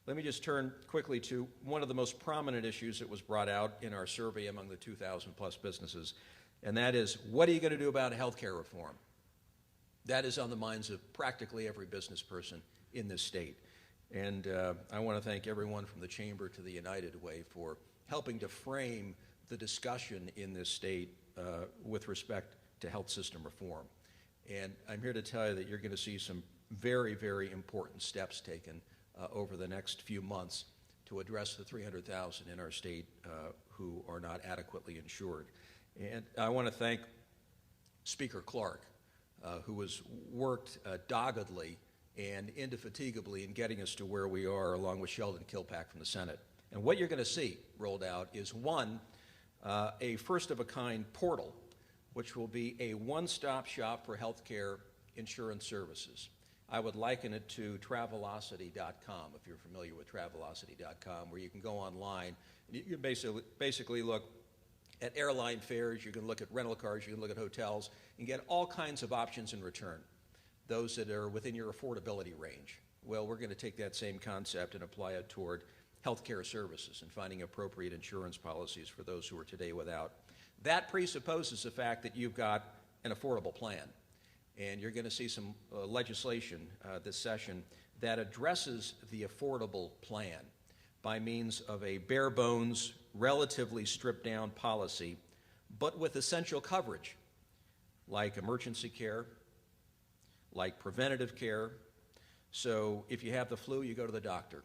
Let me just turn quickly to one of the most prominent issues that was brought out in our survey among the 2,000 plus businesses, and that is, what are you going to do about health care reform? That is on the minds of practically every business person in this state. And I want to thank everyone from the Chamber to the United Way for helping to frame the discussion in this state with respect to health system reform. And I'm here to tell you that you're going to see some very, very important steps taken over the next few months to address the 300,000 in our state who are not adequately insured. And I want to thank Speaker Clark, who has worked doggedly and indefatigably in getting us to where we are, along with Sheldon Kilpack from the Senate. And what you're going to see rolled out is, one, a first-of-a-kind portal, which will be a one-stop shop for healthcare insurance services. I would liken it to Travelocity.com, if you're familiar with Travelocity.com, where you can go online and you can basically look at airline fares, you can look at rental cars, you can look at hotels, and get all kinds of options in return, those that are within your affordability range. Well, we're going to take that same concept and apply it toward healthcare services and finding appropriate insurance policies for those who are today without. That presupposes the fact that you've got an affordable plan. And you're going to see some legislation this session that addresses the affordable plan by means of a bare bones, relatively stripped down policy, but with essential coverage, like emergency care, like preventative care. So if you have the flu, you go to the doctor.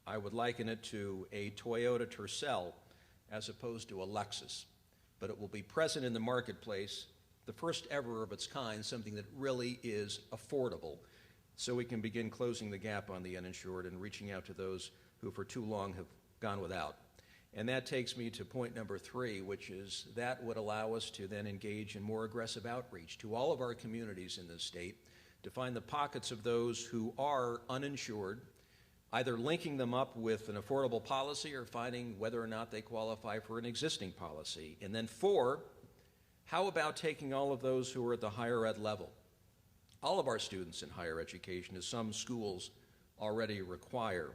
I would liken it to a Toyota Tercel as opposed to a Lexus, but it will be present in the marketplace, the first ever of its kind, something that really is affordable, so we can begin closing the gap on the uninsured and reaching out to those who for too long have gone without. And that takes me to point number 3, which is that would allow us to then engage in more aggressive outreach to all of our communities in this state to find the pockets of those who are uninsured, either linking them up with an affordable policy or finding whether or not they qualify for an existing policy. And then 4, how about taking all of those who are at the higher ed level? All of our students in higher education, as some schools already require,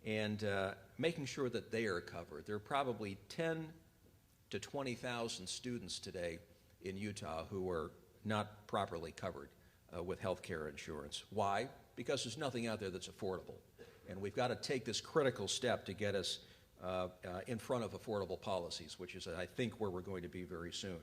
and making sure that they are covered. There are probably 10 to 20,000 students today in Utah who are not properly covered with health care insurance. Why? Because there's nothing out there that's affordable. And we've got to take this critical step to get us in front of affordable policies, which is, I think, where we're going to be very soon.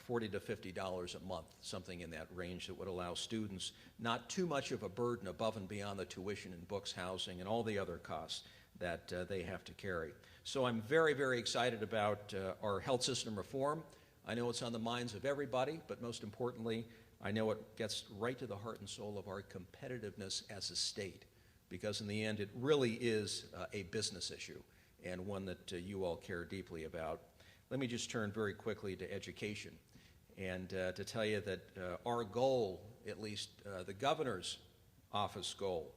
$40 to $50 a month, something in that range that would allow students not too much of a burden above and beyond the tuition and books, housing, and all the other costs that they have to carry. So I'm very, very excited about our health system reform. I know it's on the minds of everybody, but most importantly, I know it gets right to the heart and soul of our competitiveness as a state, because in the end, it really is a business issue and one that you all care deeply about. Let me just turn very quickly to education and to tell you that our goal, at least the governor's office goal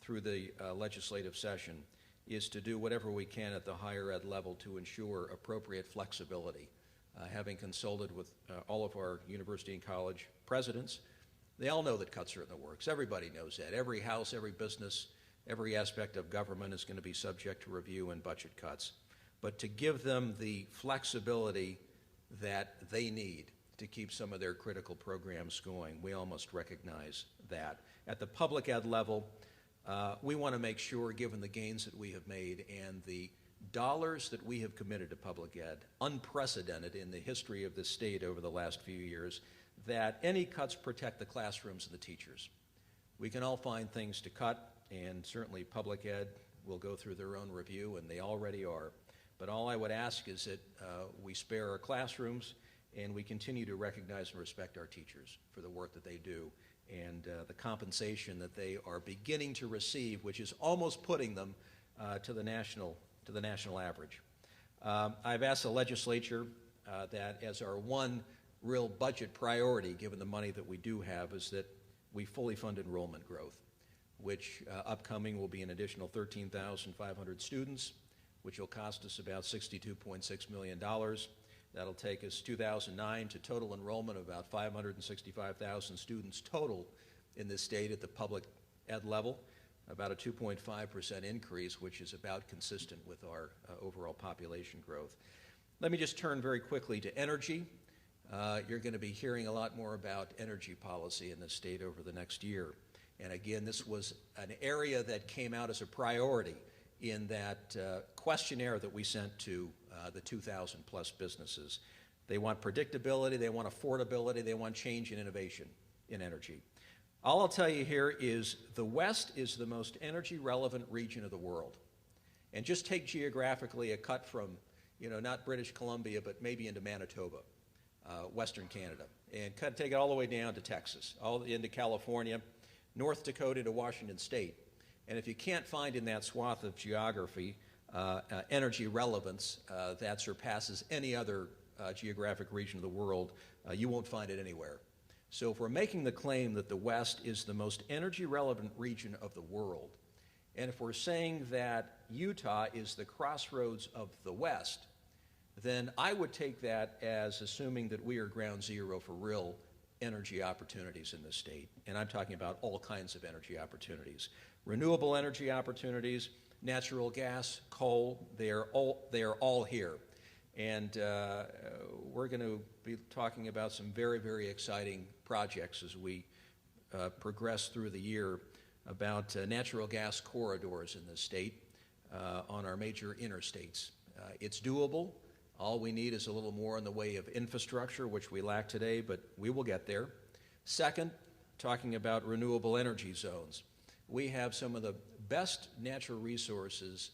through the legislative session, is to do whatever we can at the higher ed level to ensure appropriate flexibility. Having consulted with all of our university and college presidents, they all know that cuts are in the works. Everybody knows that. Every house, every business, every aspect of government is going to be subject to review and budget cuts. But to give them the flexibility that they need to keep some of their critical programs going, we all must recognize that. At the public ed level, we want to make sure, given the gains that we have made and the dollars that we have committed to public ed, unprecedented in the history of this state over the last few years, that any cuts protect the classrooms and the teachers. We can all find things to cut, and certainly public ed will go through their own review, and they already are. But all I would ask is that we spare our classrooms and we continue to recognize and respect our teachers for the work that they do and the compensation that they are beginning to receive, which is almost putting them to the national average. I've asked the legislature that as our one real budget priority, given the money that we do have, is that we fully fund enrollment growth, which upcoming will be an additional 13,500 students, which will cost us about $62.6 million. That'll take us 2009 to total enrollment of about 565,000 students total in this state at the public ed level. about a 2.5% increase, which is about consistent with our overall population growth. Let me just turn very quickly to energy. You're going to be hearing a lot more about energy policy in the state over the next year. And again, this was an area that came out as a priority in that questionnaire that we sent to the 2,000 plus businesses. They want predictability, they want affordability, they want change and innovation in energy. All I'll tell you here is the West is the most energy relevant region of the world. And just take geographically a cut from, not British Columbia, but maybe into Manitoba, Western Canada, and take it all the way down to Texas, all into California, North Dakota to Washington State. And if you can't find in that swath of geography energy relevance that surpasses any other geographic region of the world, you won't find it anywhere. So if we're making the claim that the West is the most energy relevant region of the world, and if we're saying that Utah is the crossroads of the West, then I would take that as assuming that we are ground zero for real energy opportunities in this state. And I'm talking about all kinds of energy opportunities. Renewable energy opportunities, natural gas, coal, they are all here. And we're going to be talking about some very, very exciting projects as we progress through the year about natural gas corridors in the state on our major interstates. It's doable. All we need is a little more in the way of infrastructure, which we lack today, but we will get there. Second, talking about renewable energy zones. We have some of the best natural resources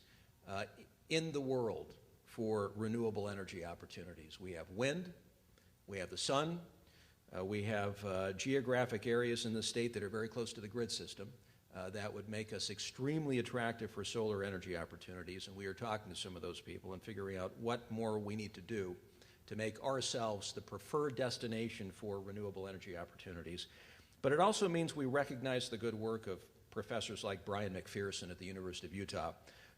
in the world for renewable energy opportunities. We have wind, we have the sun, we have geographic areas in the state that are very close to the grid system that would make us extremely attractive for solar energy opportunities, and we are talking to some of those people and figuring out what more we need to do to make ourselves the preferred destination for renewable energy opportunities. But it also means we recognize the good work of professors like Brian McPherson at the University of Utah,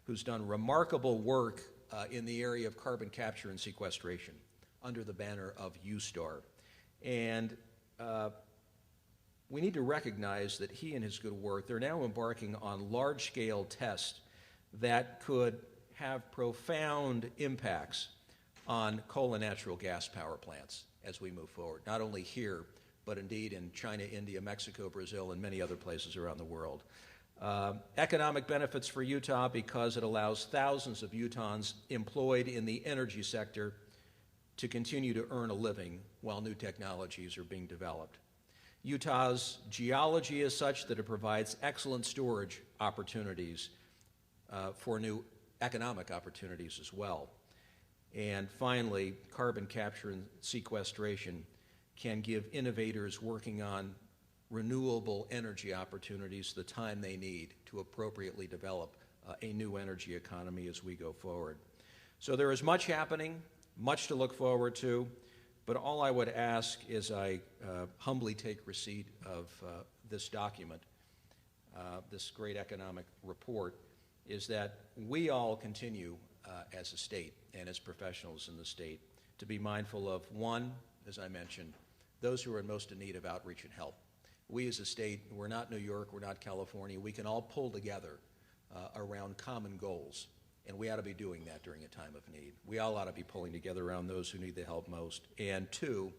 who's done remarkable work in the area of carbon capture and sequestration under the banner of USTAR. And we need to recognize that he and his good work, they're now embarking on large-scale tests that could have profound impacts on coal and natural gas power plants as we move forward, not only here, but indeed in China, India, Mexico, Brazil, and many other places around the world. Economic benefits for Utah because it allows thousands of Utahns employed in the energy sector to continue to earn a living while new technologies are being developed. Utah's geology is such that it provides excellent storage opportunities for new economic opportunities as well. And finally, carbon capture and sequestration can give innovators working on renewable energy opportunities the time they need to appropriately develop a new energy economy as we go forward. So there is much happening, much to look forward to, but all I would ask is I humbly take receipt of this document, this great economic report, is that we all continue as a state and as professionals in the state to be mindful of, one, as I mentioned, those who are most in need of outreach and help. We as a state, we're not New York, we're not California, we can all pull together around common goals, and we ought to be doing that during a time of need. We all ought to be pulling together around those who need the help most. And two,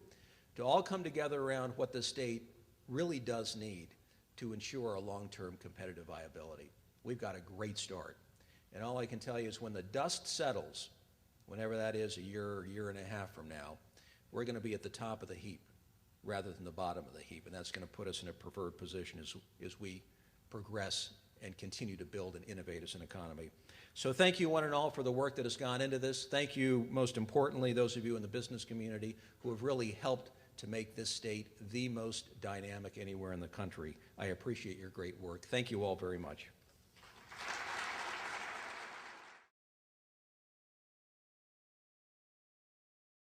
to all come together around what the state really does need to ensure a long-term competitive viability. We've got a great start. And all I can tell you is when the dust settles, whenever that is, a year and a half from now, we're going to be at the top of the heap rather than the bottom of the heap, and that's going to put us in a preferred position as we progress and continue to build and innovate as an economy. So thank you one and all for the work that has gone into this. Thank you, most importantly, those of you in the business community who have really helped to make this state the most dynamic anywhere in the country. I appreciate your great work. Thank you all very much.